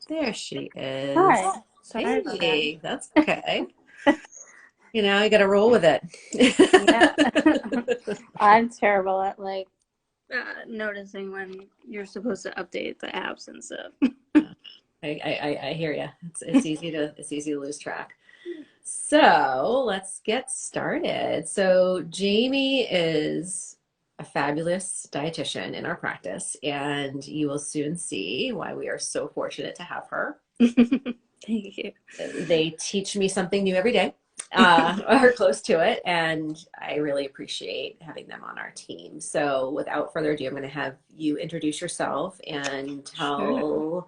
There she is. Hi. Sorry about that. Hey, that's okay. You know, you got to roll with it. Yeah. I'm terrible at like noticing when you're supposed to update the apps and stuff. I hear you. It's easy to lose track. So let's get started. So Jamie is a fabulous dietitian in our practice, and you will soon see why we are so fortunate to have her. Thank you. They teach me something new every day, or close to it, and I really appreciate having them on our team. So without further ado, I'm going to have you introduce yourself and Sure.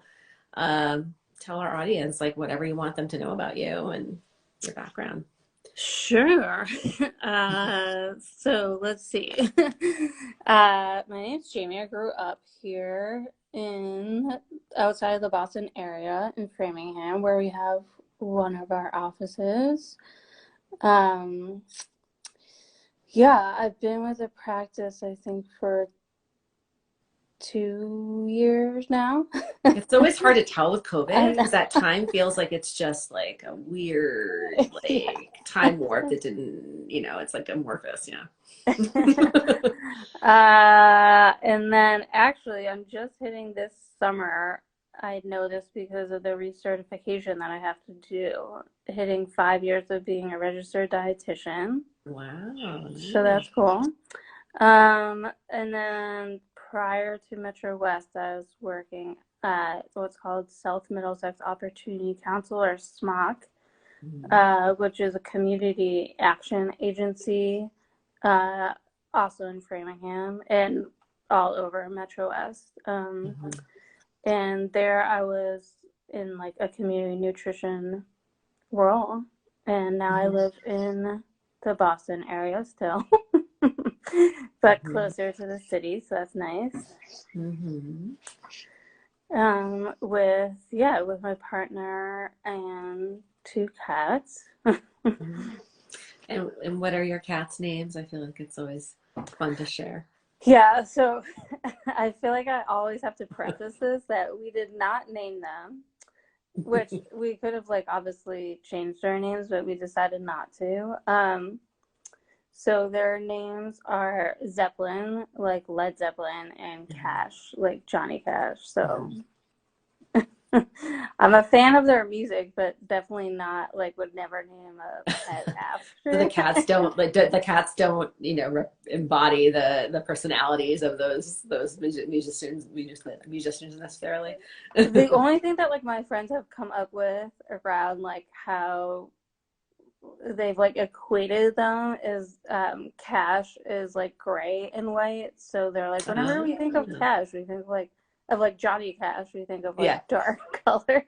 tell our audience like whatever you want them to know about you and your background. Sure. So let's see. My name's Jamie. I grew up here in outside of the Boston area in Framingham, where we have one of our offices. Um, yeah, I've been with the practice, I think, for 2 years now. It's always hard to tell with I COVID know. because that time feels like it's just like a weird Yeah. like time warp that didn't, it's like amorphous, yeah. And then actually, I'm just hitting this summer. I know this because of the recertification that I have to do, hitting 5 years of being a registered dietitian. Wow, So nice. that's cool. And then prior to Metro West, I was working at what's called South Middlesex Opportunity Council, or SMOC, which is a community action agency, also in Framingham and all over Metro West. Mhm. And there I was in like a community nutrition role, and now I Mhm. live in the Boston area still, but Mhm. closer to the city, so that's nice. Mhm. With my partner and two cats. Mhm. And what are your cats' names? I feel like it's always fun to share. Yeah, so I feel like I always have to preface this that we did not name them, which we could have like obviously changed our names, but we decided not to. So their names are Zeppelin, like Led Zeppelin, and Mhm. Cash, like Johnny Cash. So Mhm. I'm a fan of their music, but definitely not like would never name a pet So the after. cats don't like the cats don't embody the personalities of those musicians necessarily. The only thing that like my friends have come up with around like how they've like equated them is Cash is like gray and white. So they're like whenever we think of Ah, Cash, we think of like Johnny Cash, we think of like yeah. dark colors.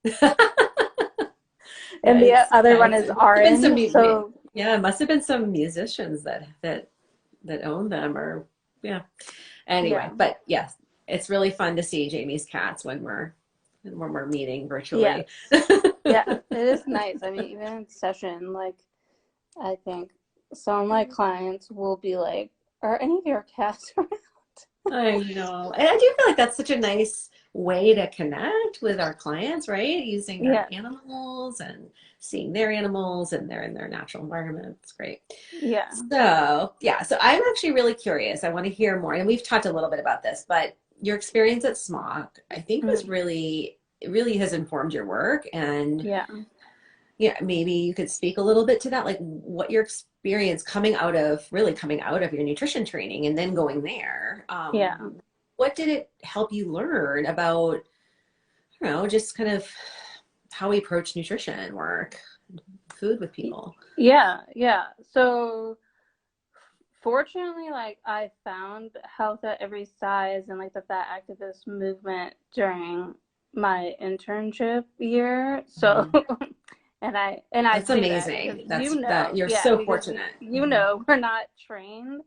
Yeah, And the it's other yeah, one is it must have been some orange. So yeah, it must have been some musicians that own them or yeah. yeah. Anyway, but yes, it's really fun to see Jamie's cats when we're meeting Yes. virtually. Yeah, it is nice. I mean, even in session, like I think some of my clients will be like, "Are any of your cats around?" I know. And I do feel like that's such a nice way to connect with our clients, right? Using our Yeah, animals and seeing their animals and they're in their natural environment. It's great. yeah. So, yeah, so I'm actually really curious. I want to hear more. And we've talked a little bit about this, but your experience at SMOC, I think was Mm, really, it really has informed your work. And yeah, yeah, maybe you could speak a little bit to that, like what your experience coming out of your nutrition training and then going there. yeah. What did it help you learn about, I don't know, just kind of how we approach nutrition work, food with people? Yeah, yeah. So fortunately, like I found health at every size and like the fat activist movement during my internship year. So Mhm. and I That's say that because amazing. That you're yeah, so because we fortunate. we're not trained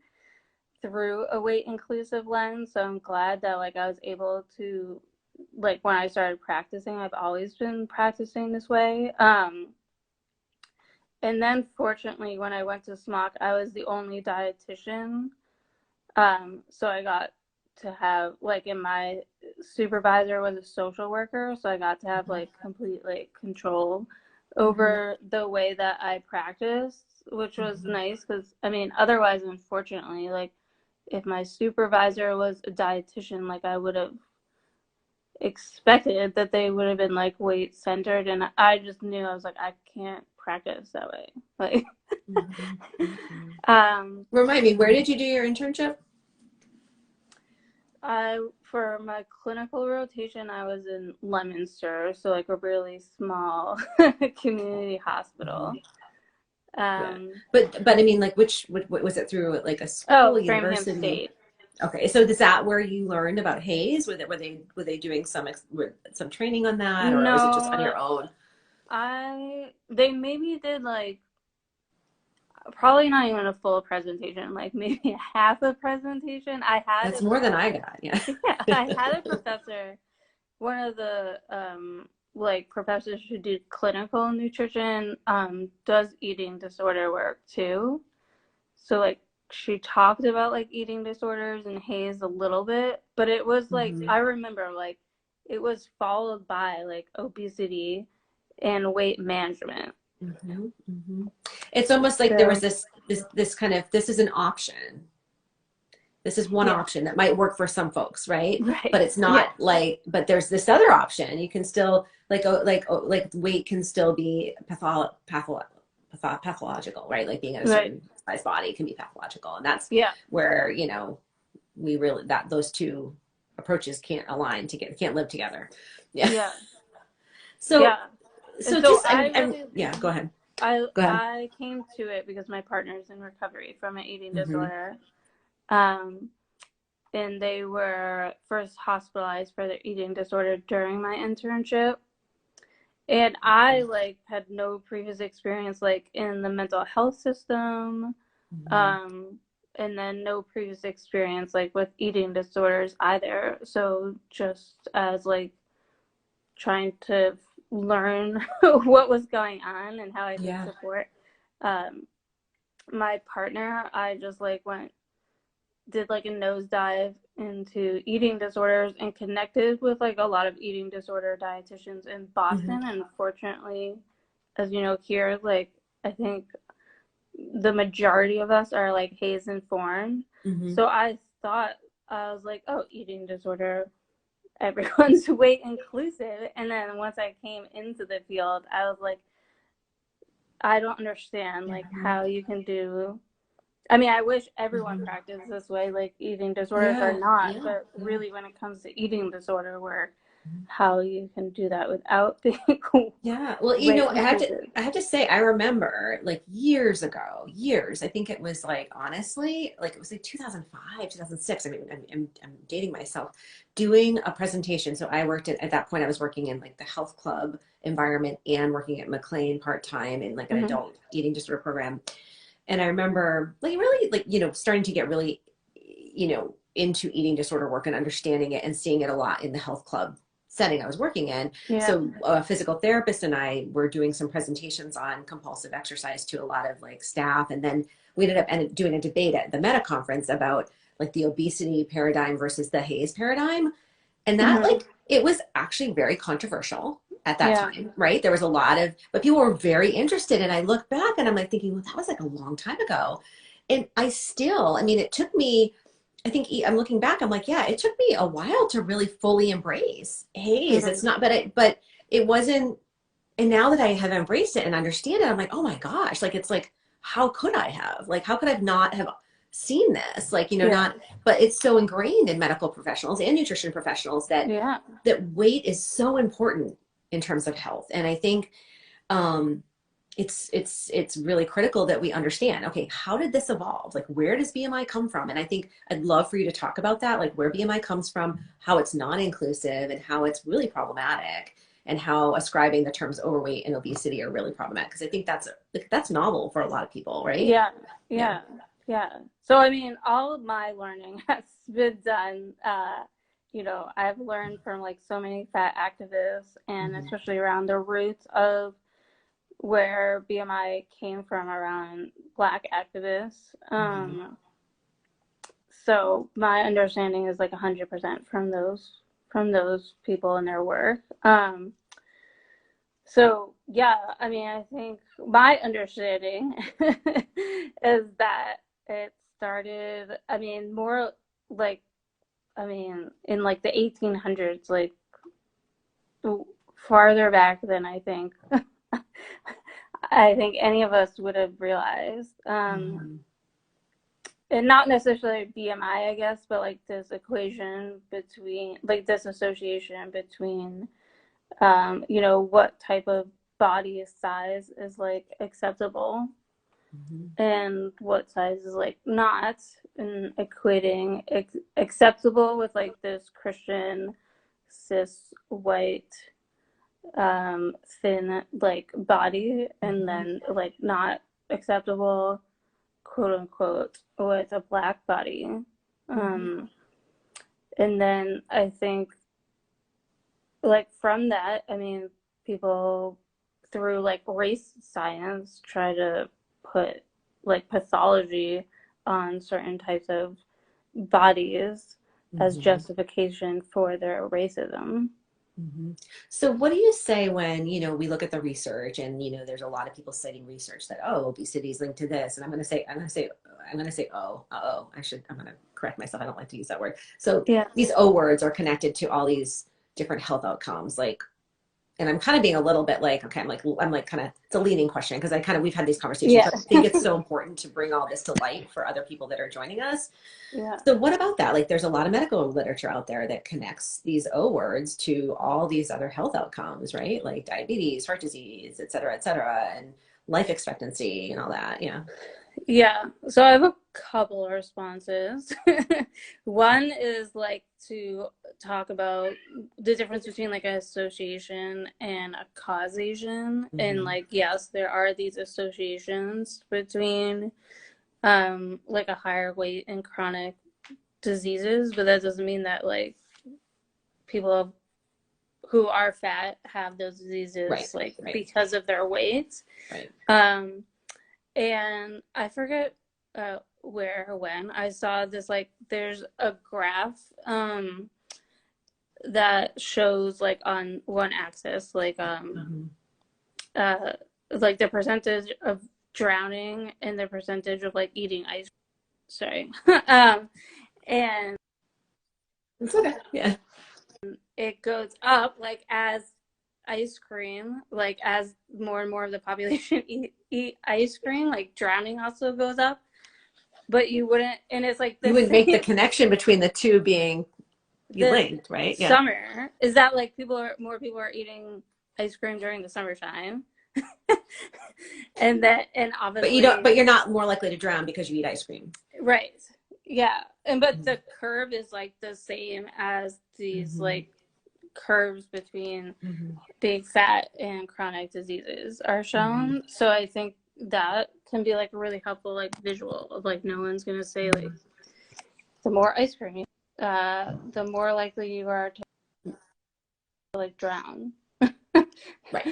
through a weight inclusive lens. So I'm glad that like I was able to like when I started practicing, I've always been practicing this way. And then fortunately when I went to SMOC, I was the only dietitian. So I got to have like in my supervisor was a social worker, so I got to have like complete like control over the way that I practiced, which was nice because I mean, otherwise, unfortunately, like if my supervisor was a dietitian, like I would have expected that they would have been like weight centered, and I just knew I was like, I can't practice that way. Like, Remind me, where did you do your internship? For my clinical rotation, I was in Leominster, so like a really small community hospital. Yeah. But I mean, like, what was it through, like a school, Framingham university? State. Okay, so is that where you learned about Hayes? Were they doing some training on that, or was it just on No, your own? they maybe did like probably not even a full presentation, like maybe half a presentation. I had That's more than I got. Yeah. yeah, I had a professor, one of the like professors who did clinical nutrition, does eating disorder work too. So like she talked about like eating disorders and Hayes a little bit, but it was like I remember like it was followed by like obesity and weight management. It's almost like there was So this kind of, this is an option. This is one yeah, option that might work for some folks, right? right. But it's Yeah, not like, but there's this other option. You can still like weight can still be pathological, right? Like being at a right. certain size body can be pathological, and that's Yeah, where we really, that those two approaches can't align together, can't live together. Yeah. yeah, So yeah. And so so just I'm yeah. Go ahead. Go ahead. I came to it because my partner's in recovery from an eating Mm-hmm. disorder. And they were first hospitalized for their eating disorder during my internship. And I like had no previous experience like in the mental health system, Mm-hmm. um, and then no previous experience like with eating disorders either. So just as like trying to learn what was going on and how I could Yeah. support my partner, I just like did like a nosedive into eating disorders and connected with like a lot of eating disorder dietitians in Mm-hmm. Boston. And fortunately, as you know, here, like I think the majority of us are like Hayes informed. Mm-hmm. So I thought, I was like, oh, eating disorder, everyone's weight inclusive. And then once I came into the field, I was like, I don't understand like how you can do. I mean, I wish everyone Mm-hmm. practiced this way, like eating disorders are Yeah. not, Yeah. but Yeah. really when it comes to eating disorder work, how you can do that without being Yeah. Well, weight I inclusive. have to say, I remember like years ago, years, I think it was like, honestly, like it was like 2005, 2006. I mean, I'm dating myself, doing a presentation. So I worked at that point, I was working in like the health club environment and working at McLean part-time in like an Mm-hmm. adult eating disorder program. And I remember like really like, starting to get really, into eating disorder work and understanding it and seeing it a lot in the health club setting I was working in. Yeah. So a physical therapist and I were doing some presentations on compulsive exercise to a lot of like staff. And then we ended up doing a debate at the MEDA conference about like the obesity paradigm versus the Hayes paradigm. And that Mm-hmm. like, it was actually very controversial at that Yeah. time, right? There was a lot of, but people were very interested. And I look back and I'm like thinking, well, that was like a long time ago. And I mean, it took me, I think I'm looking back, I'm like, yeah, it took me a while to really fully embrace Hayes. Mm-hmm. It's not, but it wasn't. And now that I have embraced it and understand it, I'm like, oh my gosh, like, it's like, how could I have, like, how could I not have seen this? Like, Yeah. not, but it's so ingrained in medical professionals and nutrition professionals that, Yeah. weight is so important in terms of health. And I think, um, it's really critical that we understand, okay, how did this evolve, like where does BMI come from? And I think I'd love for you to talk about that, like where BMI comes from, how it's non-inclusive and how it's really problematic, and how ascribing the terms overweight and obesity are really problematic, because I think that's novel for a lot of people, right? Yeah. Yeah. Yeah. Yeah. So I mean, all of my learning has been done. I've learned from like so many fat activists, and Mm-hmm. especially around the roots of where BMI came from around Black activists. Mm-hmm. So my understanding is like 100% from those from those people and their work. So yeah, I mean, I think my understanding is that it started, I mean, more like, I mean, in like the 1800s, like farther back than I think I think any of us would have realized. And not necessarily BMI, I guess, but like this equation between, like this association between, you know, what type of body size is like acceptable and what size is like not, and equating acceptable with like this Christian cis white thin like body, and then like not acceptable, quote unquote, with a black body. And then I think like from that, I mean, people through like race science try to put like pathology on certain types of bodies as justification for their racism. So what do you say when, you know, we look at the research and, you know, there's a lot of people citing research that, oh, obesity is linked to this. And I'm going to say, I'm going to correct myself. I don't like to use that word. So Yeah. these O words are connected to all these different health outcomes. Like, and I'm kind of being a little bit like, okay, I'm like kind of, it's a leading question because we've had these conversations. Yeah. I think it's so important to bring all this to light for other people that are joining us. Yeah. So what about that? Like there's a lot of medical literature out there that connects these O words to all these other health outcomes, right? Like diabetes, heart disease, et cetera, and life expectancy and all that. Yeah. Yeah, so I have a couple of responses. One is like to talk about the difference between like an association and a causation. And like, yes, there are these associations between like a higher weight and chronic diseases, but that doesn't mean that like people who are fat have those diseases Right. because of their weight. Right. And I forget where or when I saw this, like there's a graph that shows like on one axis like the percentage of drowning and the percentage of like eating ice. Sorry. And It's okay. Yeah. it goes up like as ice cream, like as more and more of the population eat ice cream, like drowning also goes up. But you wouldn't, and it's like You wouldn't make the connection between the two being linked, right? Yeah. Summer is that like more people are eating ice cream during the summertime, and obviously, but you're not more likely to drown because you eat ice cream, right? Yeah, but the curve is like the same as these like curves between being fat and chronic diseases are shown. So I think that can be like a really helpful like visual of like no one's gonna say like the more ice cream, the more likely you are to like drown. Right.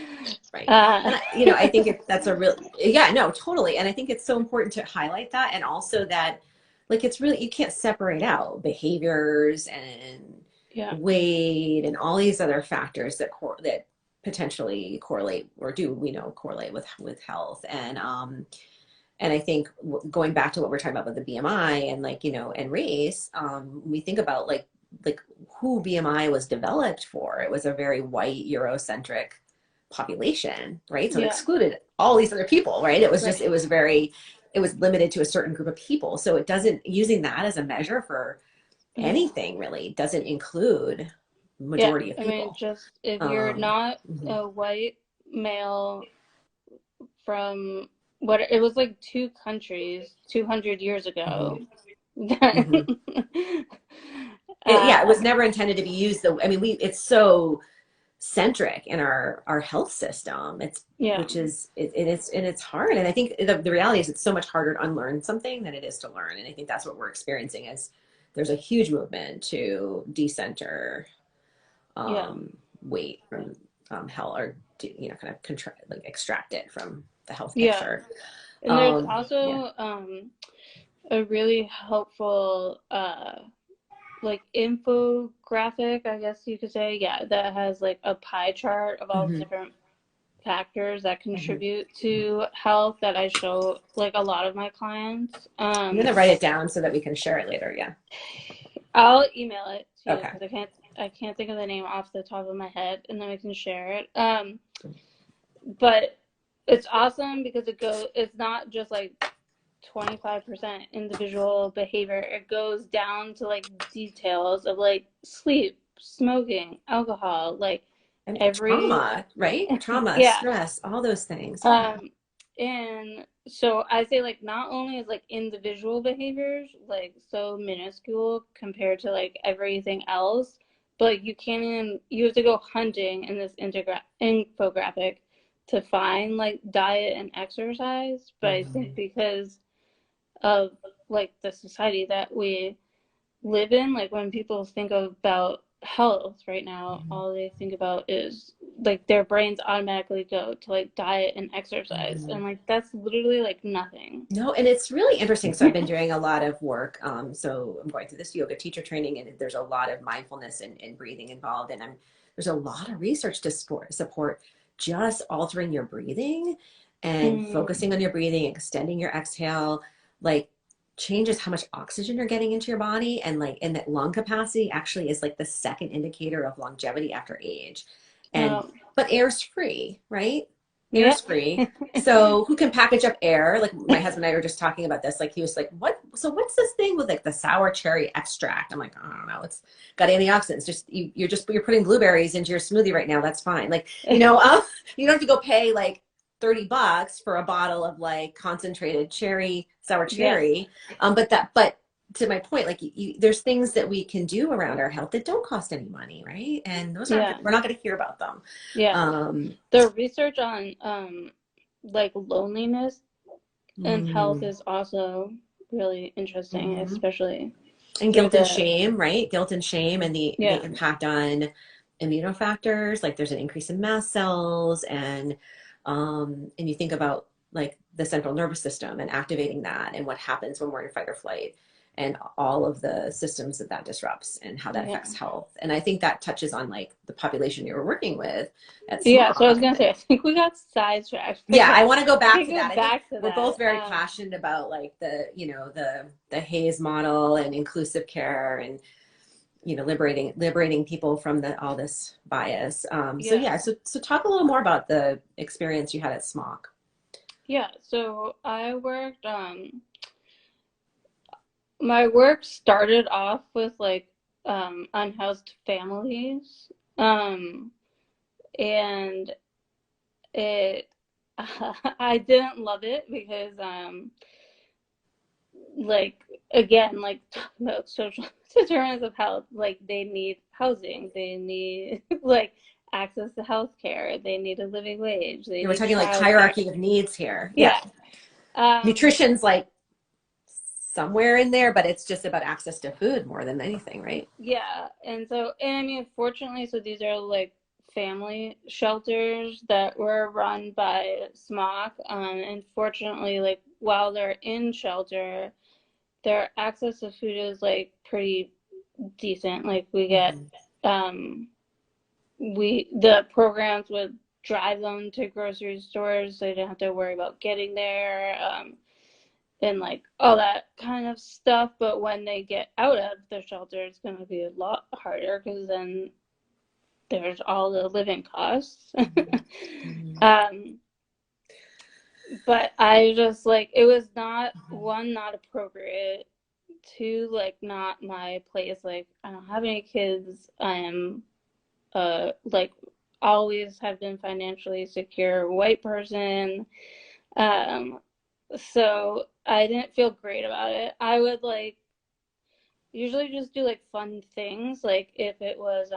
And I think that's a real, yeah, no, totally. And I think it's so important to highlight that, and also that like it's really, you can't separate out behaviors and weight and all these other factors that potentially correlate, or do we know correlate with health. And I think going back to what we're talking about with the BMI and like, and race, we think about like who BMI was developed for. It was a very white Eurocentric population, right? So it excluded all these other people, right? It was just, it was limited to a certain group of people. So it doesn't, using that as a measure for anything really doesn't include majority of people. I mean, just if you're not a white male from what it was like 2 countries 200 years ago. It was never intended to be used. It's so centric in our health system. Which is it's hard. And I think the reality is it's so much harder to unlearn something than it is to learn. And I think that's what we're experiencing is there's a huge movement to decenter weight from health, or kind of extract it from the health picture. And there's also a really helpful like infographic, I guess you could say, yeah, that has like a pie chart of all the Mm-hmm. different factors that Mm-hmm. contribute to health that I show like a lot of my clients. I'm gonna write it down so that we can share it later. Yeah. I'll email it to you Okay. because I can't think of the name off the top of my head, and then we can share it. But it's awesome because it's not just like 25% individual behavior. It goes down to like details of like sleep, smoking, alcohol, like And every trauma, right? Trauma, yeah. stress, all those things. Yeah. And so I say like not only is like individual behaviors like so minuscule compared to like everything else, but you have to go hunting in this infographic to find like diet and exercise. But I Mm-hmm. think because of like the society that we live in, like when people think about health right now, all they think about is like their brains automatically go to like diet and exercise, Mm-hmm. and like that's literally like nothing. No, and it's really interesting. So I've been doing a lot of work. So I'm going through this yoga teacher training, and there's a lot of mindfulness and breathing involved. And there's a lot of research to support just altering your breathing and Mm, focusing on your breathing, extending your exhale, like changes how much oxygen you're getting into your body. And that lung capacity actually is like the second indicator of longevity after age. And oh, but air's free, right? yeah. Air's free. So who can package up air? Like my husband and I were just talking about this. Like he was like, "What? So what's this thing with like the sour cherry extract?" I'm like, "I don't know. It's got antioxidants. Just you're putting blueberries into your smoothie right now. That's fine. Like you don't have to go pay like $30 for a bottle of like concentrated sour Yeah, cherry. But to my point, like there's things that we can do around our health that don't cost any money, right? And those aren't yeah, we're not going to hear about them. yeah. Um, The research on like loneliness and health mm, is also really interesting, mhm. especially And through guilt and the shame, right? Guilt and shame and the yeah, impact on immunofactors. Like there's an increase in mast cells and you think about like the central nervous system and activating that and what happens when we're in fight or flight and all of the systems that disrupts and how that yeah. affects health. And I think that touches on like the population you were working with at Yeah, so I was SMOC. gonna say, I think we got sidetracked, but Yeah, yeah, I want to go we back can to go that. I think back to we're both that. very passionate about like the Hayes model and inclusive care and liberating people from all this bias. So Yeah, yeah, so talk a little more about the experience you had at SMOC. yeah. So I worked. My work started off with like unhoused families, um, and it. I didn't love it because like again, like talking about social determinants of health, like they need housing, they need like access to health care, they need a living wage, they Yeah, we're need talking like childcare. hierarchy of needs here. Yeah, Yeah. Um, nutrition's like somewhere in there, but it's just about access to food more than anything, right? yeah. And I mean, fortunately, so these are like family shelters that were run by SMOC. And fortunately, like while they're in shelter, their access to food is like pretty decent. Like we get, Mm-hmm. um, the programs would drive them to grocery stores so they didn't have to worry about getting there, and like all that kind of stuff. But when they get out of the shelter, it's going to be a lot harder because then there's all the living costs. Mm-hmm. um, but I just like it was not appropriate, two, like not my place. Like I don't have any kids. I am like always have been financially secure white person. Um so I didn't feel great about it. I would like usually just do like fun things. Like if it was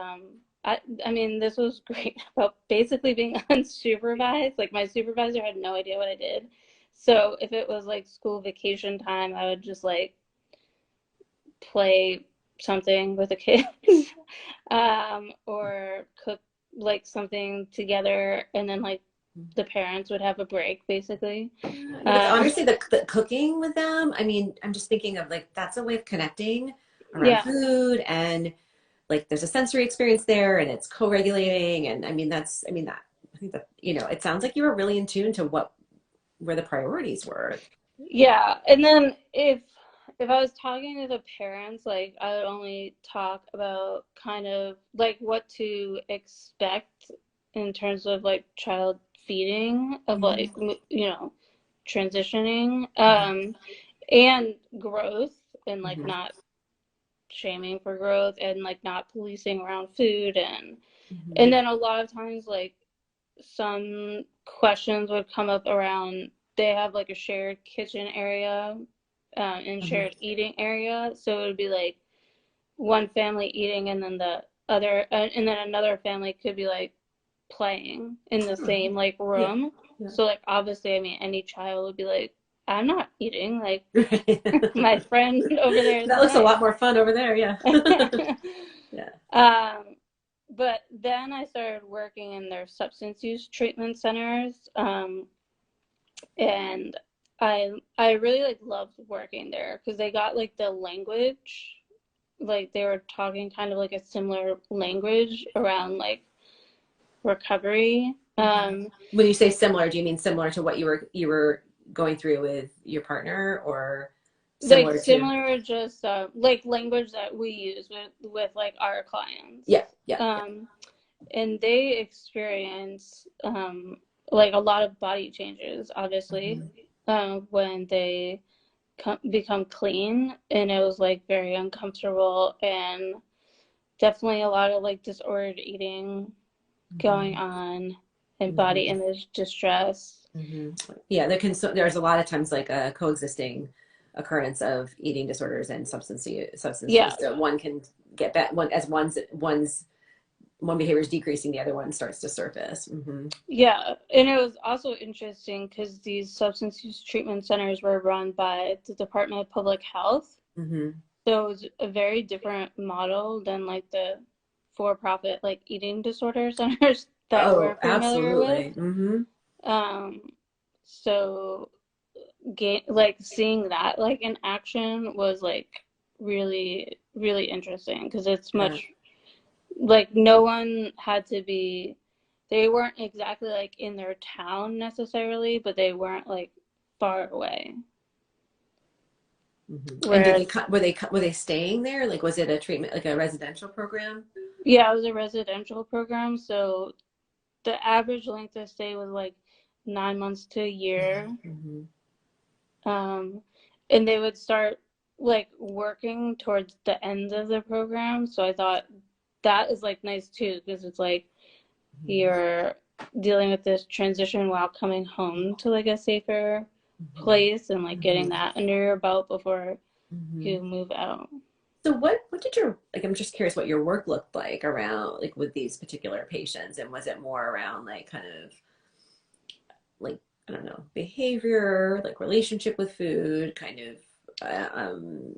I mean this was great about basically being unsupervised. Like my supervisor had no idea what I did. So if it was like school vacation time, I would just like play something with the kids, or cook like something together, and then like the parents would have a break basically. But Um, honestly, the cooking with them, I mean, I'm just thinking of like that's a way of connecting. around Yeah. food, and like there's a sensory experience there, and it's co-regulating. And I think that, it sounds like you were really in tune to what where the priorities were. Yeah. And then if I was talking to the parents, like I would only talk about kind of like what to expect in terms of like child feeding of Mhm. like transitioning Mhm. and growth, and like Mhm. not shaming for growth, and like not policing around food, and Mhm. then a lot of times like some questions would come up around, they have like a shared kitchen area and Mhm. shared eating area, so it would be like one family eating and then the other and then another family could be like playing in the Sure. same like Yeah. room. Yeah. So like obviously, I mean, any child would be like, I'm not eating, like my Right. friend over there is That looks a playing. lot more fun over there. Yeah. Yeah. um, but then I started working in their substance use treatment centers, and I really like loved working there because they got like the language, like they were talking kind of like a similar language around like recovery. Mhm. When you say similar, do you mean similar to what you were going through with your partner, or Like similar to? similar, just like language that we use with like our Yeah. clients. Yeah. Yeah. Um, and they experience like a lot of body changes, obviously, Mhm. when they become clean, and it was like very uncomfortable, and definitely a lot of like disordered eating going Mhm. on, and body Mhm. image distress. Yeah, there's a lot of times like a coexisting occurrence of eating disorders and substance Yeah. use. So one can get that one as one behavior is decreasing, the other one starts to surface. Yeah, and it was also interesting because these substance use treatment centers were run by the Department of Public Health. Hmm. So it was a very different model than like the for-profit like eating disorder centers that we're Oh, familiar with. absolutely. Hmm. Um, so like seeing that like in action was like really, really interesting because it's Yeah. much like no one had to be, they weren't exactly like in their town necessarily, but they weren't like far away. And did they Whereas, were they staying there? Like, was it a treatment, like a residential program? yeah, it was a residential program, so the average length of stay was like 9 months to a year. Hmm. Um, and they would start like working towards the end of the program. So I thought that is like nice too, because it's like you're dealing with this transition while coming home to like a safer Hmm. place and like getting Hmm. that under your belt before Hmm. you move out. So what did your, like, I'm just curious what your work looked like around, like, with these particular patients, and was it more around like kind of like, I don't know, behavior, like relationship with food, kind of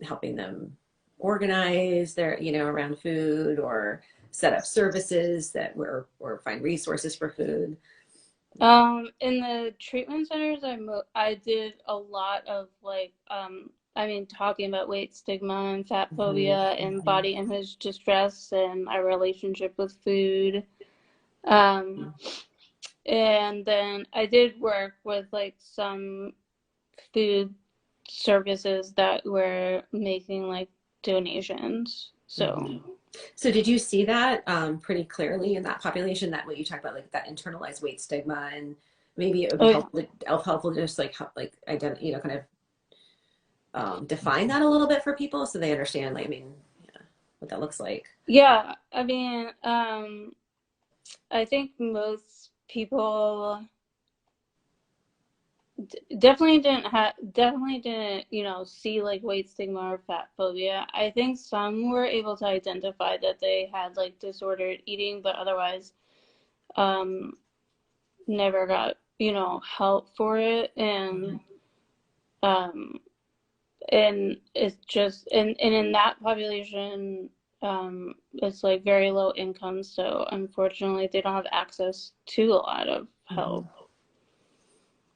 helping them organize their, around food, or set up services that were, or find resources for food. In the treatment centers, I did a lot of like, I mean, talking about weight stigma and fat Hmm. phobia and Hmm. body image distress and my relationship with food. Um, and then I did work with like some food services that were making like donations. So Hmm. So did you see that pretty clearly in that population, that what you talked about, like that internalized weight stigma, and maybe it would be oh yeah. helpful to just like kind of define that a little bit for people so they understand, like, I mean, yeah, what that looks like. Yeah, I mean, I think most people definitely didn't, see like weight stigma or fat phobia. I think some were able to identify that they had like disordered eating, but otherwise um never got, help for it. Mhm. Um and it's just, and in that population, it's like very low income, so unfortunately they don't have access to a lot of Mhm. help.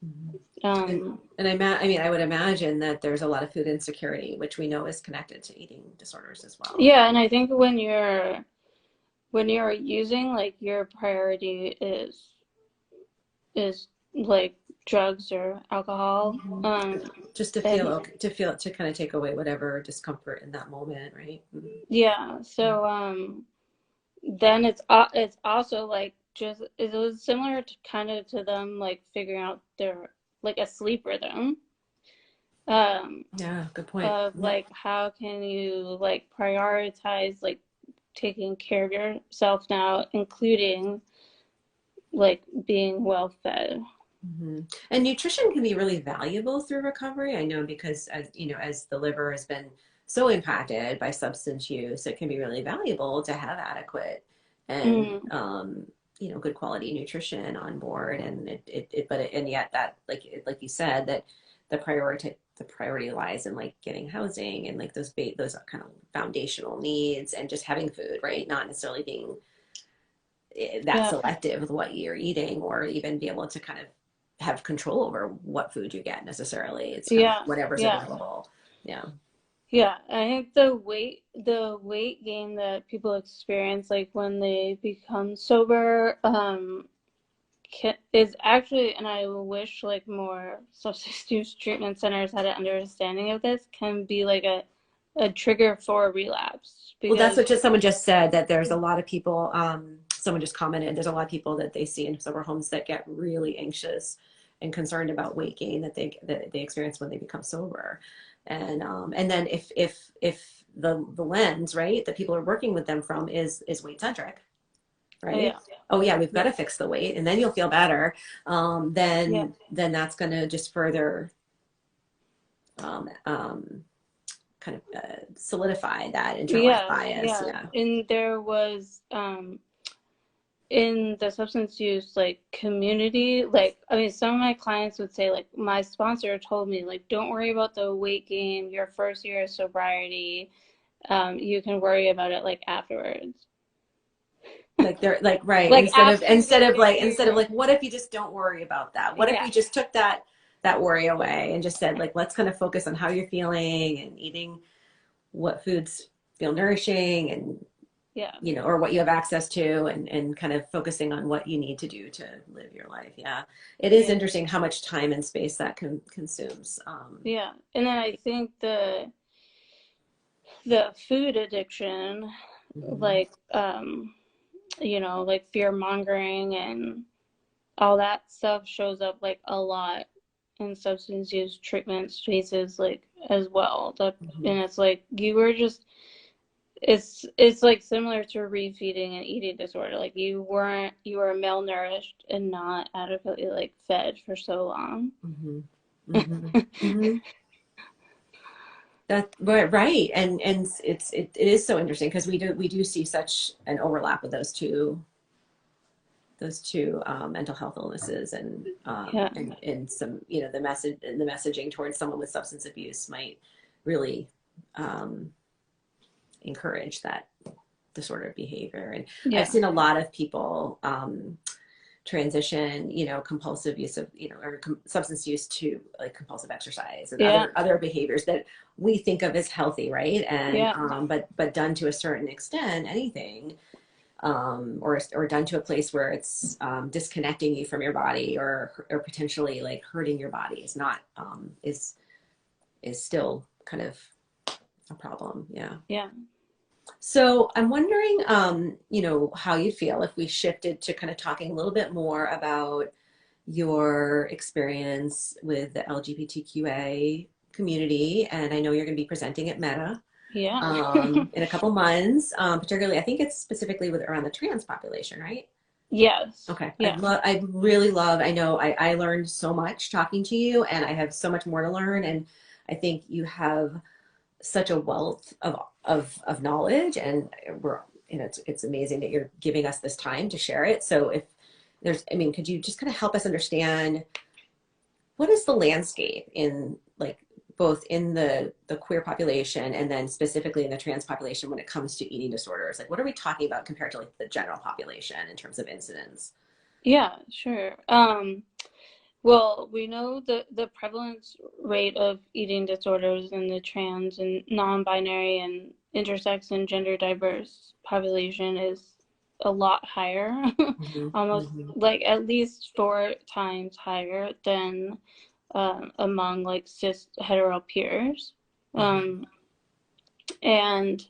Mhm. And, Um, I mean, I would imagine that there's a lot of food insecurity, which we know is connected to eating disorders as well. yeah, and I think when you're using, like, your priority is like drugs or alcohol, Mhm. Just and to feel to kind of take away whatever discomfort in that moment, right? Mhm. yeah, Yeah. so then it's also like just it was similar to kind of to them like figuring out their like a sleep rhythm, um Yeah, good point. of Mhm. like how can you like prioritize like taking care of yourself now, including like being well fed. Mhm. And nutrition can be really valuable through recovery. I know because as you know, as the liver has been so impacted by substance use, it can be really valuable to have adequate and Mm, you know, good quality nutrition on board. And and yet that like you said that the priority lies in like getting housing and like those kind of foundational needs and just having food, right? Not necessarily being that yeah, selective with what you're eating or even be able to kind of have control over what food you get necessarily. It's kind of yeah, whatever's yeah. available. Yeah. Yeah, I think the weight gain that people experience like when they become sober, is actually, and I wish like more substance use treatment centers had an understanding of this, can be like a trigger for relapse Well, that's because what just someone just said that there's a lot of people, someone just commented, there's a lot of people that they see in sober homes that get really anxious and concerned about weight gain that they experience when they become sober. And then if the lens, right, that people are working with them from is weight centric, oh right? yeah, Oh yeah, we've got yeah, to fix the weight and then you'll feel better. yeah, Then that's going to just further um, um, kind of solidify that internalized yeah, bias. yeah. Yeah. And there was in the substance use like community, like I mean some of my clients would say like my sponsor told me like don't worry about the weight gain your first year of sobriety, you can worry about it like afterwards, Like they're like right like after the instead of like what if you just don't worry about that, what if yeah, we just took that worry away and just said like let's kind of focus on how you're feeling and eating what foods feel nourishing and yeah, you know or what you have access to and kind of focusing on what you need to do to live your life. Yeah, it is yeah, interesting how much time and space that consumes. yeah. And then I think the food addiction, Mhm. like you know, like fear mongering and all that stuff shows up like a lot in substance use treatment spaces like as well. Mhm. And it's like you were just it's like similar to refeeding and eating disorder. Like you were malnourished and not adequately like fed for so long. Mhm. Mhm. Mhm. That right, it is so interesting because we do see such an overlap with those two mental health illnesses Yeah. and some you know the messaging towards someone with substance abuse might really um, encourage that disordered behavior. And I've Yeah. seen a lot of people transition, you know, compulsive use of, you know, or substance use to like compulsive exercise and Yeah. other behaviors that we think of as healthy, right? And Yeah. but done to a certain extent, anything, or done to a place where it's disconnecting you from your body or potentially like hurting your body is not is still kind of a problem. Yeah. Yeah. So I'm wondering, you know, how you feel if we shifted to kind of talking a little bit more about your experience with the LGBTQA community. And I know you're going to be presenting at MEDA Yeah. in a couple months, particularly, I think it's specifically with around the trans population, right? Yes. Okay. Yeah. I really love, I know I learned so much talking to you and I have so much more to learn. And I think you have such a wealth of knowledge and we're you know it's amazing that you're giving us this time to share it. So if there's I mean could you just kind of help us understand what is the landscape in like both in the queer population and then specifically in the trans population when it comes to eating disorders, like what are we talking about compared to like the general population in terms of incidence? Yeah, sure. Well, we know the prevalence rate of eating disorders in the trans and non-binary and intersex and gender diverse population is a lot higher, Hmm. almost Hmm. like at least 4 times higher than among like cis hetero peers. Hmm. Um, and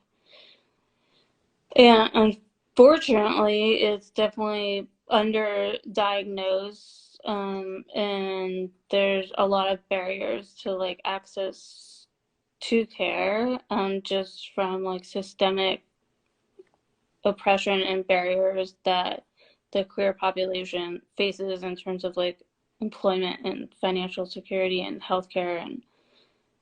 And unfortunately, it's definitely underdiagnosed, and there's a lot of barriers to like access to care, just from like systemic oppression and barriers that the queer population faces in terms of like employment and financial security and healthcare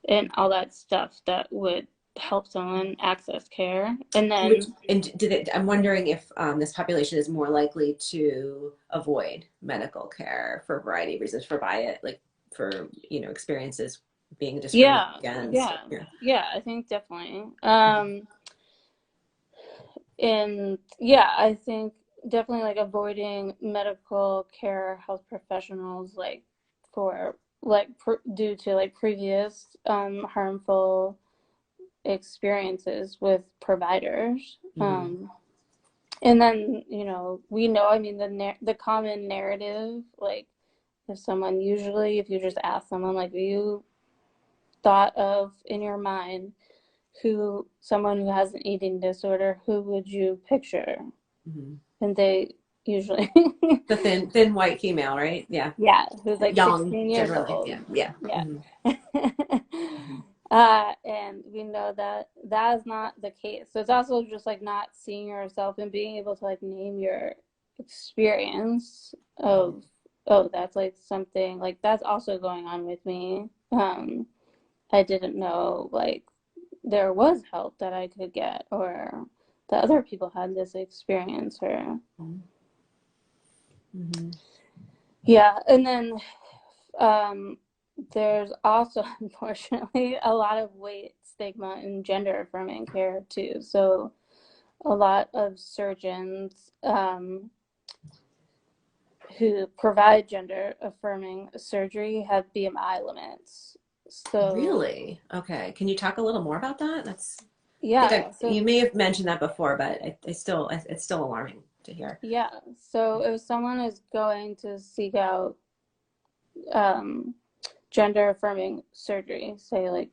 and all that stuff that would help someone access care. And Which, then and I'm wondering if this population is more likely to avoid medical care for a variety of reasons, for bias, like for, experiences being discriminated Yeah, against. yeah, Yeah. yeah, I think definitely. And yeah, I think definitely like avoiding medical care, health professionals, like for like due to like previous harmful experiences with providers. Hmm. And then, we know, I mean, the common narrative, like if someone usually, if you just ask someone, like, you thought of in your mind someone who has an eating disorder, who would you picture? Hmm. And they usually, The thin white female, right? Yeah. yeah, who's like Young, 16 years generally. old. Yeah. Yeah. Yeah. Hmm. Hmm. And we know that that is not the case. So it's also just like not seeing yourself and being able to like name your experience of, oh, that's like something like that's also going on with me. I didn't know like there was help that I could get, or that other people had this experience, or Hmm. yeah. And then um, there's also unfortunately a lot of weight stigma in gender affirming care too. So a lot of surgeons who provide gender affirming surgery have BMI limits. So Really? Okay. Can you talk a little more about that? yeah, You so may have mentioned that before, but it's still alarming to hear. yeah, so if someone is going to seek out um, gender affirming surgery, say like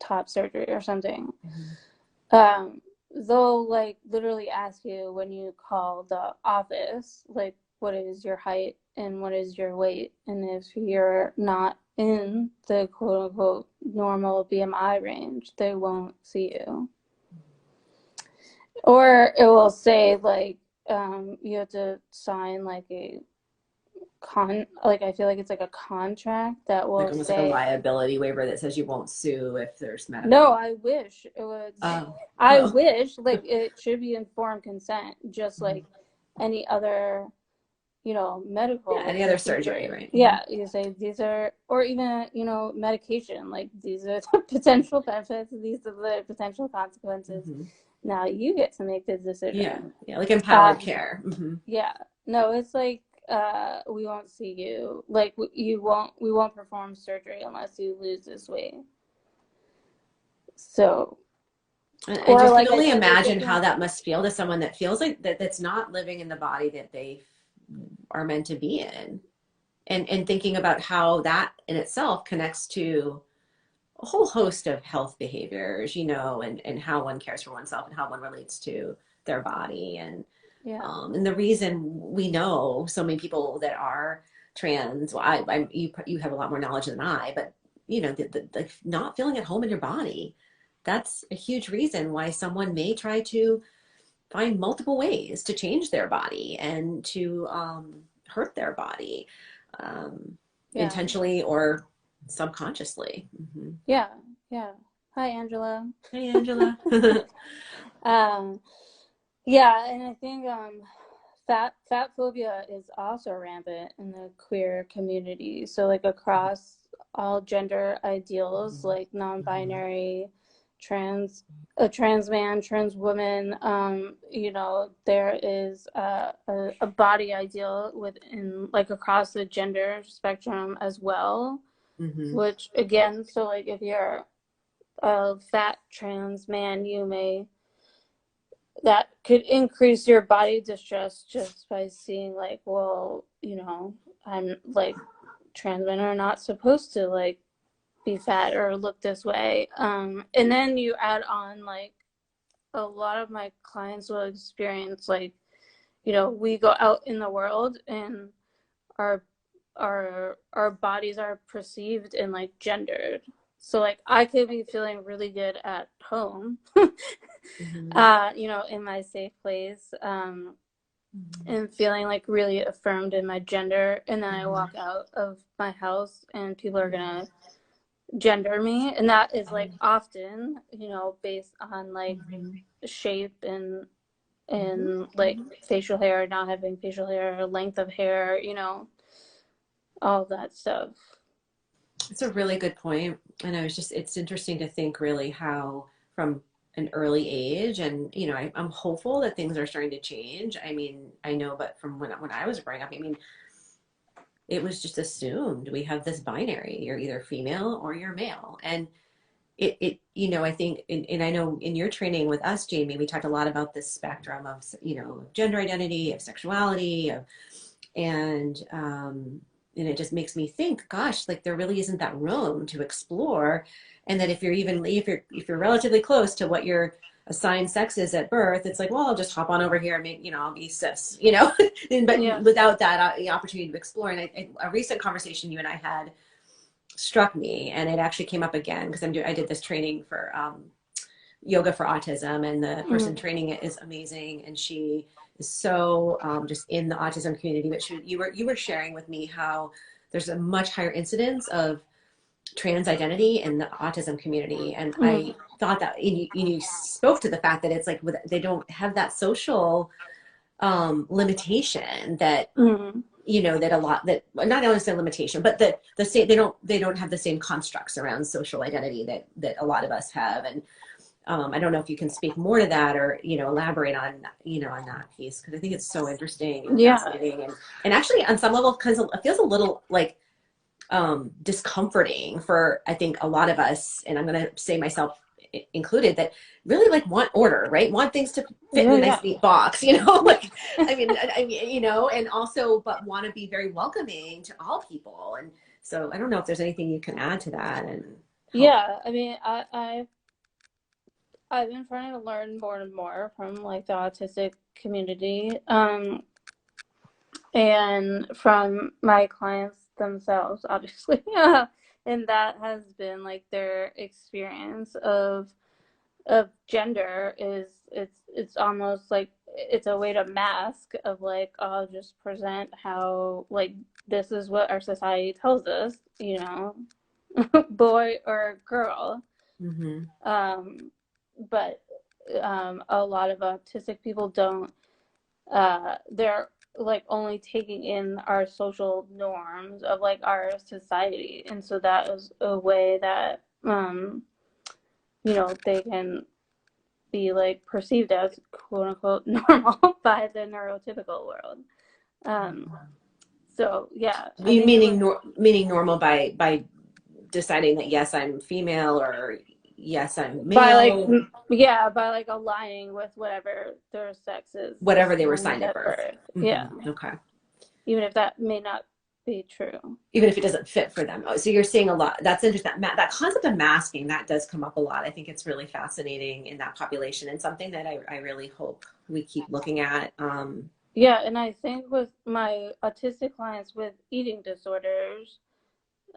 top surgery or something, Hmm. um, they'll like literally ask you when you call the office, like, what is your height and what is your weight? And if you're not in the quote unquote normal BMI range, they won't see you. Or it will say, like, you have to sign like a like I feel like it's like a contract that Like will almost like a say, liability waiver that says you won't sue if there's no, medical. I wish it was. Oh, I oh. wish like it should be informed consent, just like any other, Yeah, medical any other surgery, procedure. right? Hmm. Yeah, you say these are, or even, medication, like these are the potential benefits, these are the potential consequences. Hmm. Now you get to make the Yeah, decision. yeah, like empowered Um, care. Hmm. yeah, no, it's like we won't see you, like we won't perform surgery unless you lose this weight. So, And I or just can like I only said, they imagine take how in. that must feel to someone that feels like that's not living in the body that they are meant to be in. And thinking about how that in itself connects to a whole host of health behaviors, and how one cares for oneself and how one relates to their body. Yeah. And the reason we know so many people that are trans, well, you have a lot more knowledge than I, but the not feeling at home in your body, that's a huge reason why someone may try to find multiple ways to change their body and to hurt their body, Yeah. intentionally or subconsciously. Hmm. Yeah. Yeah. Hi, Angela. Hey, Angela. um, yeah, and I think fat phobia is also rampant in the queer community. So like across all gender ideals, Mhm. like non-binary, a trans man, trans woman, there is a body ideal within, like, across the gender spectrum as well, which, again, so, like, if you're a fat trans man, that could increase your body distress just by seeing, like, well, I'm, like, trans men are not supposed to, like, be fat or look this way. And then you add on, like, a lot of my clients will experience, like, we go out in the world and our our bodies are perceived and, like, gendered. So, like, I could be feeling really good at home, in my safe place, and feeling, like, really affirmed in my gender, and then I walk out of my house and people are gonna gender me, and that is, like, often, based on, like, shape and like facial hair, not having facial hair, length of hair, all that stuff. It's a really good point. And it's interesting to think really how from an early age, and I'm hopeful that things are starting to change. I mean, I know, but from when I was growing up, I mean, it was just assumed we have this binary. You're either female or you're male. And I think, and I know in your training with us, Jamie, we talked a lot about this spectrum of, gender identity, of sexuality, and it just makes me think, gosh, like there really isn't that room to explore. And that if you're relatively close to what your assigned sex is at birth, it's like, well, I'll just hop on over here and I'll be cis, but without that opportunity to explore. And a recent conversation you and I had struck me, and it actually came up again because I did this training for yoga for autism, and the person training it is amazing, and she is so just in the autism community. But you were sharing with me how there's a much higher incidence of trans identity in the autism community, and I thought that you spoke to the fact that it's like they don't have that social limitation that that a lot, that not only a limitation, but the same, they don't have the same constructs around social identity that a lot of us have. And I don't know if you can speak more to that or elaborate on on that piece, because I think it's so interesting and fascinating, and actually on some level it feels a little like discomforting for, I think, a lot of us, and I'm going to say myself included, that really like want order, right? Want things to fit in a nice neat box, like, I mean, and also, but want to be very welcoming to all people. And so I don't know if there's anything you can add to that. And I mean, I've been trying to learn more and more from, like, the autistic community, and from my clients themselves, obviously. And that has been, like, their experience of gender is, it's almost like it's a way to mask of, like, I'll just present how, like, this is what our society tells us, boy or girl. But a lot of autistic people don't, they're, like, only taking in our social norms of, like, our society, and so that is a way that they can be, like, perceived as quote unquote normal by the neurotypical world. So yeah, meaning normal by deciding that yes, I'm female, or yes, I'm male, by like aligning with whatever their sex is, whatever they were assigned at birth. Okay. Even if that may not be true, even if it doesn't fit for them. So you're seeing a lot. That's interesting. That concept of masking, that does come up a lot. I think it's really fascinating in that population, and something that I really hope we keep looking at. And I think with my autistic clients with eating disorders,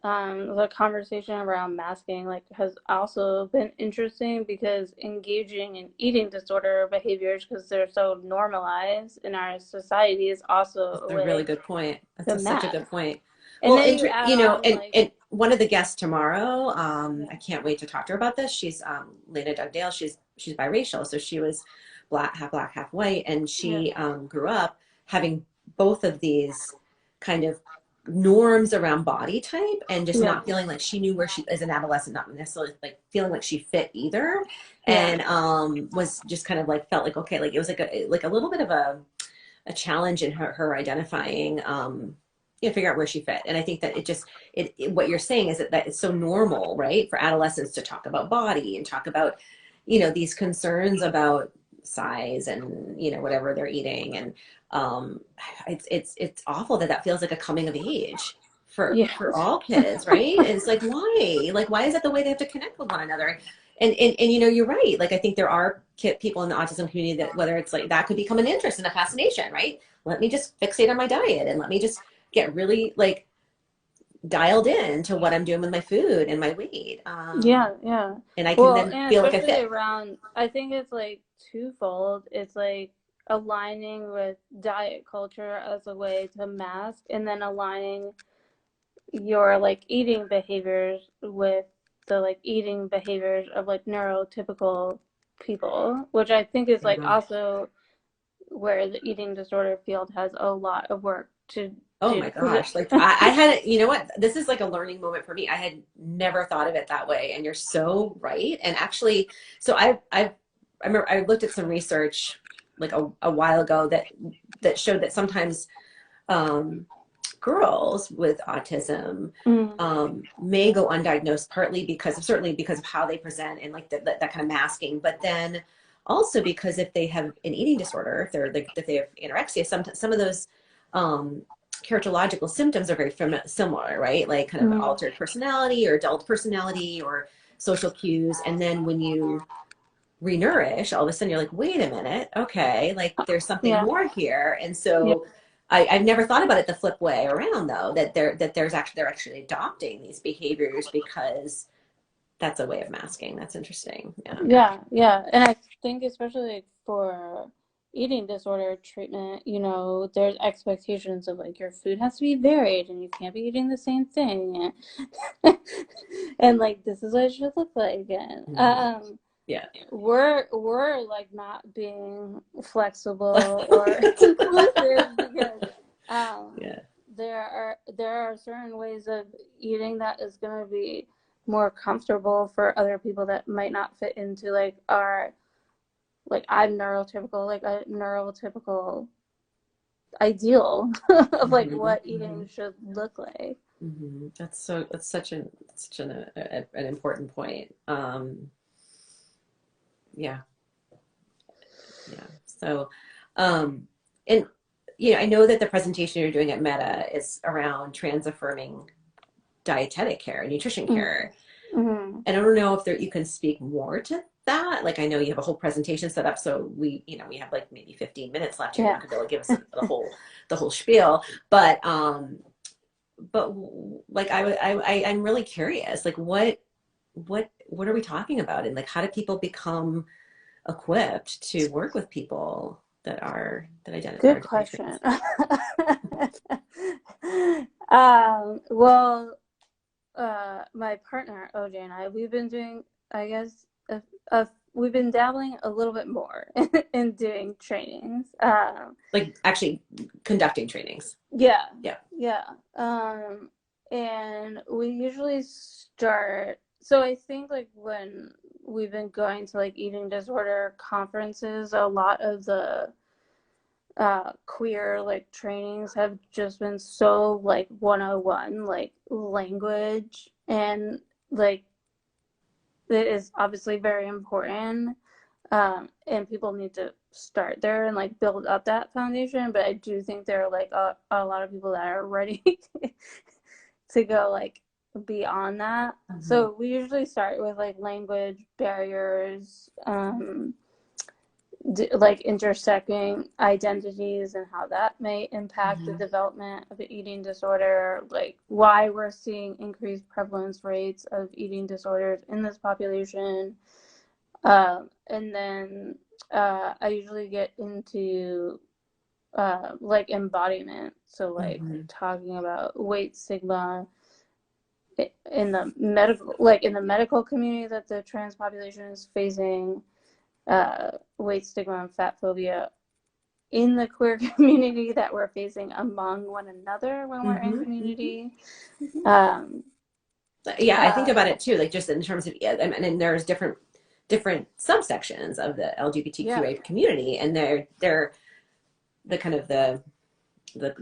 the conversation around masking, like, has also been interesting, because engaging in eating disorder behaviors, because they're so normalized in our society, is also a really good point. That's such a good point. And well, then and one of the guests tomorrow, I can't wait to talk to her about this. She's Lena Dugdale. She's biracial, so she was black, half white, and she grew up having both of these kind of norms around body type, and just Yeah. not feeling like she knew where she, as an adolescent, not necessarily like feeling like she fit either. Yeah. And was just kind of like, felt like, okay, like it was like a little bit of a challenge in her identifying, figure out where she fit. And I think that what you're saying is that it's so normal, right, for adolescents to talk about body and talk about, these concerns about size and, whatever they're eating. And it's awful that feels like a coming of age for Yeah. all kids, right? And it's like, why is that the way they have to connect with one another? And you're right. Like, I think there are people in the autism community that, whether it's like, that could become an interest and a fascination, right? Let me just fixate on my diet, and let me just get really like dialed in to what I'm doing with my food and my weight. Yeah, yeah. And I can Well, then and feel like I especially fit. around, I think it's like twofold. It's like aligning with diet culture as a way to mask, and then aligning your like eating behaviors with the like eating behaviors of like neurotypical people, which I think is like also where the eating disorder field has a lot of work to Oh do. my gosh. Like I had, you know what? This is like a learning moment for me. I had never thought of it that way. And you're so right. And actually, so I remember I looked at some research like a while ago that showed that sometimes, um, girls with autism, Mm. may go undiagnosed, partly certainly because of how they present, and like that kind of masking, but then also because if they have an eating disorder, if they have anorexia, some of those, um, characterological symptoms are very similar, right? Like kind of Mm. altered personality or adult personality or social cues. And then when you renourish, all of a sudden you're like, wait a minute, okay, like there's something Yeah. more here. And Yeah. so I've never thought about it the flip way around, though, they're actually adopting these behaviors because that's a way of masking. That's interesting. Yeah. Yeah, yeah. And I think especially like for eating disorder treatment, there's expectations of like your food has to be varied and you can't be eating the same thing. And like this is what it should look like. And Mhm. Yeah. we're like not being flexible or inclusive because um Yeah. there are certain ways of eating that is going to be more comfortable for other people that might not fit into like our like I'm neurotypical, like a neurotypical ideal of like Hmm. what Hmm. eating should look like. Hmm. That's an important point. Yeah. Yeah. So, um, and I know that the presentation you're doing at MEDA is around trans affirming dietetic care, nutrition care. Mm-hmm. And I don't know if you can speak more to that. Like, I know you have a whole presentation set up, so we have like maybe 15 minutes left. You're Yeah. not gonna be able to give us the whole spiel, but like I'm really curious, like what are we talking about, and like how do people become equipped to work with people that identify Good or are question. trans? Well, my partner OJ and I, we've been doing, I guess, we've been dabbling a little bit more in doing trainings. Like actually conducting trainings. Yeah, Yeah. yeah. And we usually start. So I think like when we've been going to like eating disorder conferences, a lot of the queer like trainings have just been so like 101, like language, and like it is obviously very important, and people need to start there and like build up that foundation. But I do think there are like a lot of people that are ready to go like beyond that. Mhm. So we usually start with like language barriers, like intersecting identities and how that may impact the Mhm. development of an eating disorder, like why we're seeing increased prevalence rates of eating disorders in this population. And then I usually get into like embodiment. So like Mhm. talking about weight stigma in the medical community that the trans population is facing, weight stigma and fat phobia in the queer community that we're facing among one another when we're in Mm-hmm. community. Yeah, I think about it too, like just in terms of, yeah, and there's different subsections of the Yeah. LGBTQA community, and they're the kind of the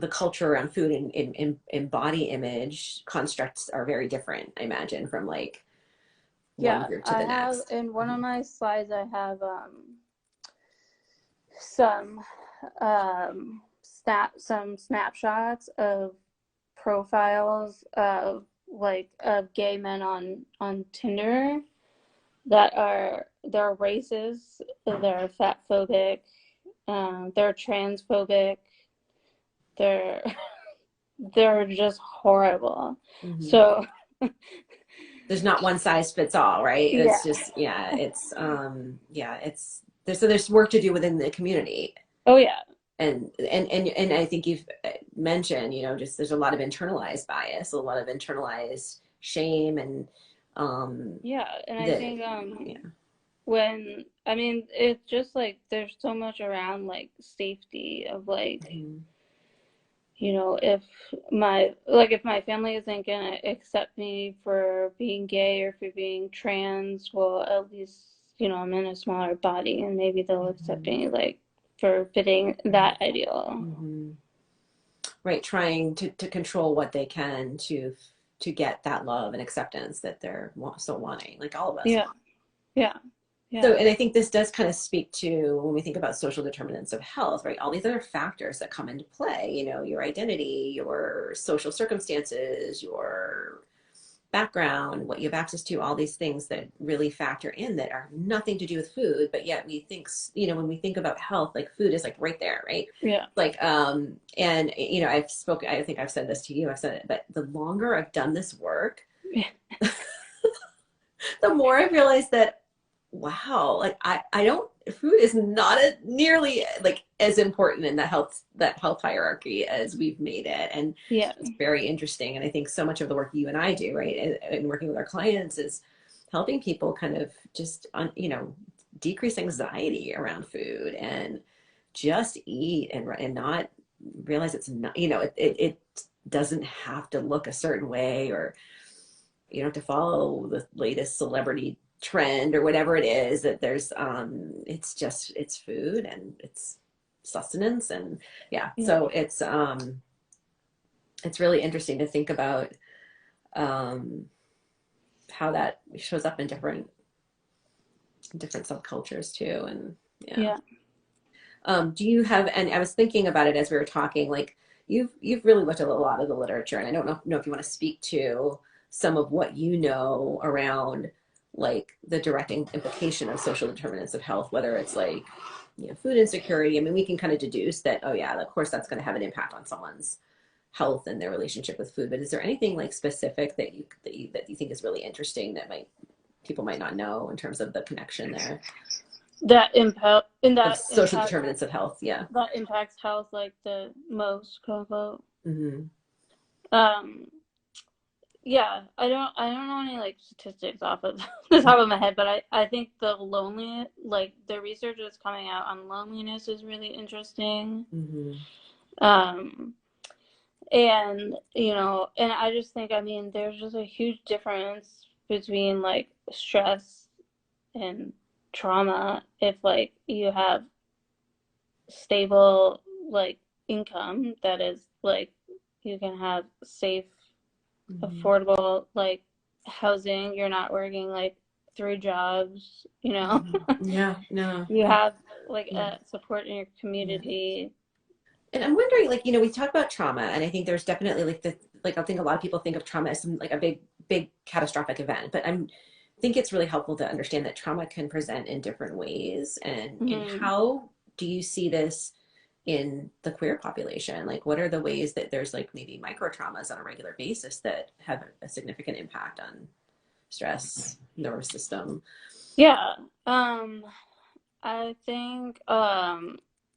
culture around food and body image constructs are very different, I imagine, from like one Yeah, group to I the have next. in one of Mhm. my slides, I have some some snapshots of profiles of like of gay men on Tinder that are they're racist, they're fat phobic, they're transphobic, they're they're just horrible. Mhm. So There's not one size fits all, right? yeah. It's just, yeah, it's there's work to do within the community. Oh yeah. And I think you've mentioned, just there's a lot of internalized bias, a lot of internalized shame, and Yeah, and I the think yeah. when I mean it's just like there's so much around like safety of like, Mhm. if my family isn't gonna accept me for being gay or for being trans, well, at least, I'm in a smaller body and maybe they'll accept Mhm. me like for fitting that ideal. Mhm. Right, trying to control what they can to get that love and acceptance that they're so wanting, like all of us Yeah, want. yeah, So, yeah, and I think this does kind of speak to when we think about social determinants of health, right? All these other factors that come into play, your identity, your social circumstances, your background, what you have access to, all these things that really factor in that are nothing to do with food, but yet we think, when we think about health, like food is like right there, right? yeah, Like, and I think I've said this to you, I've said it, but the longer I've done this work, the more I realize that, wow, like I don't, food is not nearly like as important in that health hierarchy as we've made it. And yeah, it's very interesting. And I think so much of the work you and I do, right, and working with our clients is helping people kind of just, decrease anxiety around food and just eat and not realize it's not, it doesn't have to look a certain way, or you don't have to follow the latest celebrity trend or whatever it is. That there's it's food and it's sustenance, and yeah, yeah, so it's really interesting to think about um how that shows up in different subcultures too. And yeah. yeah. Do you have, and I was thinking about it as we were talking, like you've really looked at a lot of the literature, and I don't know if you want to speak to some of what you know around like the direct implication of social determinants of health, whether it's like, food insecurity. I mean, we can kind of deduce that, oh yeah, of course that's going to have an impact on someone's health and their relationship with food. But is there anything like specific that you think is really interesting that people might not know in terms of the connection there That impact and of social determinants of health? Yeah. that impacts health like the most, quote unquote. Mm-hmm. Um, Yeah, I don't know any like statistics off of the top of my head, but I think the lonely like the research that's coming out on loneliness is really interesting. Mm-hmm. Um, and and I just think, I mean, there's just a huge difference between like stress and trauma if like you have stable like income that is like you can have safe, Mm-hmm. affordable like housing, you're not working like three jobs, Yeah, no, you yeah, have like yeah, a support in your yeah. community. And I'm wondering, like, we talk about trauma, and I think there's definitely like I think a lot of people think of trauma as some like a big catastrophic event, but think it's really helpful to understand that trauma can present in different ways. And Mm-hmm. how do you see this in the queer population? Like, what are the ways that there's like maybe micro traumas on a regular basis that have a significant impact on stress, nervous system? Yeah. I think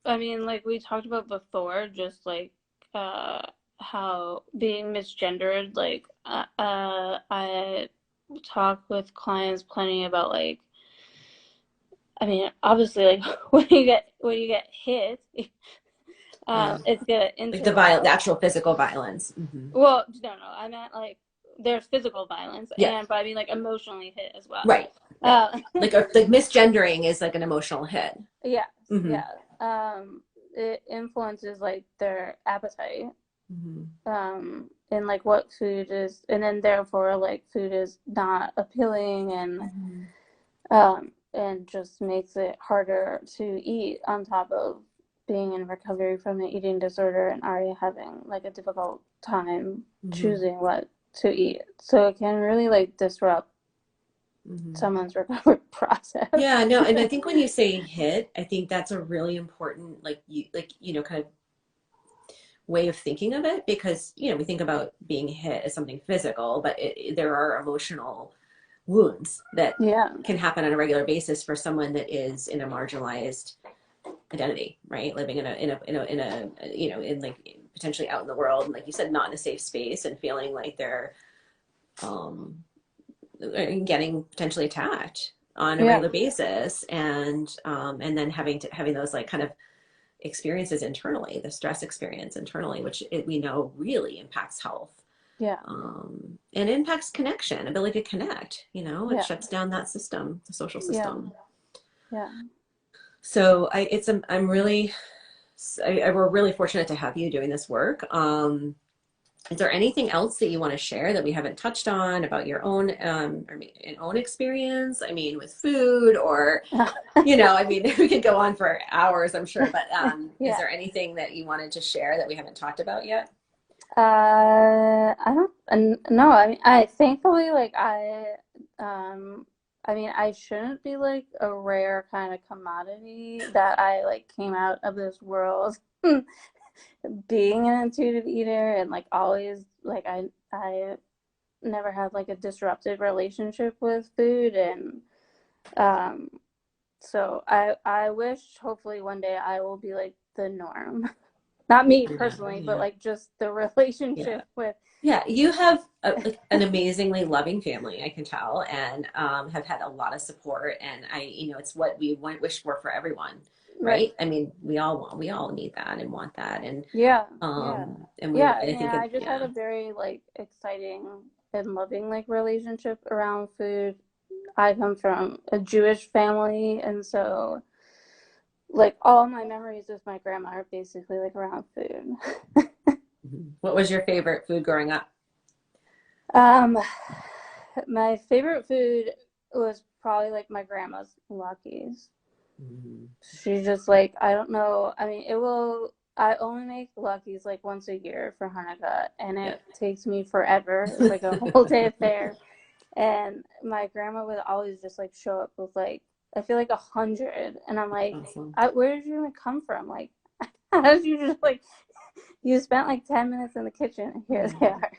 I mean, like we talked about before, just like uh how being misgendered, like I talk with clients plenty about like, I mean, obviously, like when you get hit, It's good Like interrupt. the actual physical violence. Mm-hmm. Well, no, I meant like there's physical violence, Yeah. but I mean like emotionally hit as well. Right. Right. Uh, Like misgendering is like an emotional hit. yes, Mm-hmm. yeah. It influences like their appetite, and like what food is, and then therefore like food is not appealing, and just makes it harder to eat on top of being in recovery from an eating disorder and already having like a difficult time choosing what to eat. So it can really like disrupt someone's recovery process. Yeah, no, and I think when you say hit, I think that's a really important kind of way of thinking of it, because we think about being hit as something physical, but there are emotional wounds that can happen on a regular basis for someone that is in a marginalized identity, right? Living in like potentially out in the world, and like you said, not in a safe space, and feeling like they're getting potentially attacked on a regular basis, and then having those like kind of experiences internally, the stress experience internally, which we know really impacts health. And impacts connection, ability to connect. It shuts down that system, the social system. So we're really fortunate to have you doing this work. Is there anything else that you want to share that we haven't touched on about your own own experience? I mean, with food, or I mean, we could go on for hours, I'm sure. But is there anything that you wanted to share that we haven't talked about yet? I don't no. I mean, I thankfully like I mean, I shouldn't be like a rare kind of commodity that I like came out of this world being an intuitive eater, and like always like I never had like a disrupted relationship with food, and so I wish hopefully one day I will be like the norm. Not me personally, but like just the relationship with. Yeah, you have an amazingly loving family, I can tell, and have had a lot of support. And it's what we wish for everyone, right? I mean, we all need that and want that, and I just had a very like exciting and loving like relationship around food. I come from a Jewish family, and so like all my memories with my grandma are basically like around food. What was your favorite food growing up? My favorite food was probably like my grandma's Lucky's. She's just like, I don't know. I mean, I only make Lucky's like once a year for Hanukkah, and it takes me forever. It's like a whole day affair. And my grandma would always just like show up with like, I feel like 100. And I'm like, awesome. Where did you even come from? Like, how did you just like, you spent like 10 minutes in the kitchen and here they are.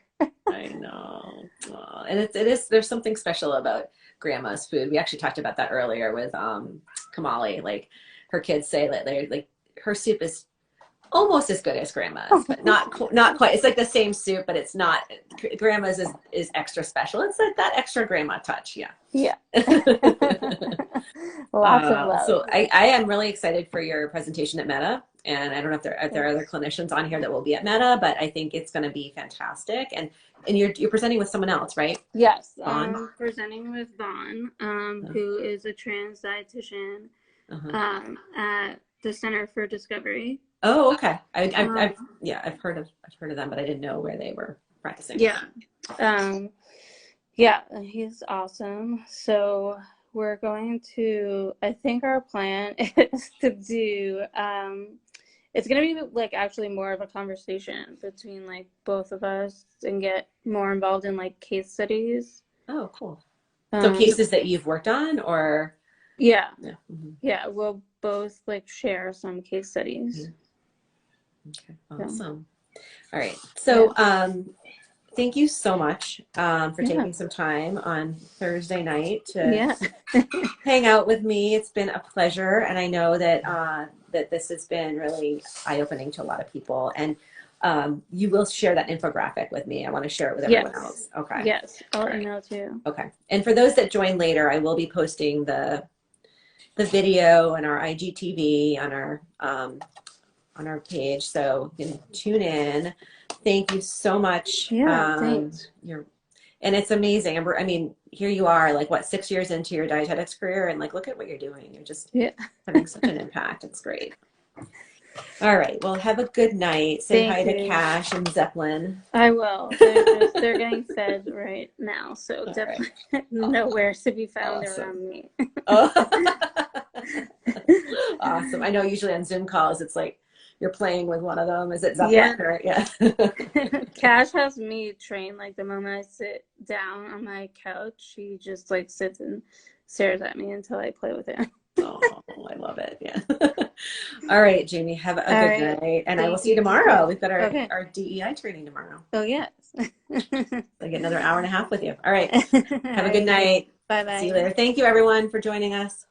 I know. Aww. And it is, there's something special about grandma's food. We actually talked about that earlier with Kamali. Like her kids say that they're like, her soup is almost as good as grandma's, but not quite. It's like the same soup, but it's not. Grandma's is extra special. It's like that extra grandma touch. Yeah. Lots of love. So I am really excited for your presentation at MEDA. And I don't know if there are other clinicians on here that will be at MEDA, but I think it's going to be fantastic. And you're presenting with someone else, right? Yes, I'm presenting with Vaughn, who is a trans dietitian at the Center for Discovery. Oh, okay. I've heard of them, but I didn't know where they were practicing. He's awesome. So we're going to, I think our plan is to do, it's going to be like actually more of a conversation between like both of us and get more involved in like case studies. Oh, cool. So cases that you've worked on, or? Yeah, we'll both like share some case studies. Okay, awesome. All right. So thank you so much for taking some time on Thursday night to hang out with me. It's been a pleasure, and I know that that this has been really eye-opening to a lot of people. And you will share that infographic with me. I want to share it with everyone else. Okay. Yes, I'll email too. Okay. And for those that join later, I will be posting the video and our IGTV on our on our page, so you can tune in. Thank you so much. Yeah, thanks. And it's amazing. I mean, here you are, like what, 6 years into your dietetics career, and like look at what you're doing. You're just having such an impact. It's great. All right. Well, have a good night. Say hi to Cash and Zeppelin. I will. They're getting fed right now, so all definitely right. Nowhere to be found around me. Oh. Awesome. I know usually on Zoom calls, it's like you're playing with one of them. Is it Zeppelin? Or, yeah. Cash has me trained. Like the moment I sit down on my couch, he just like sits and stares at me until I play with him. Oh, I love it. Yeah. All right, Jamie, have a good night. And I will see you tomorrow. We've got our DEI training tomorrow. Oh, yes. I get another hour and a half with you. All right. Have a good night. Bye-bye. See you later. Thank you, everyone, for joining us.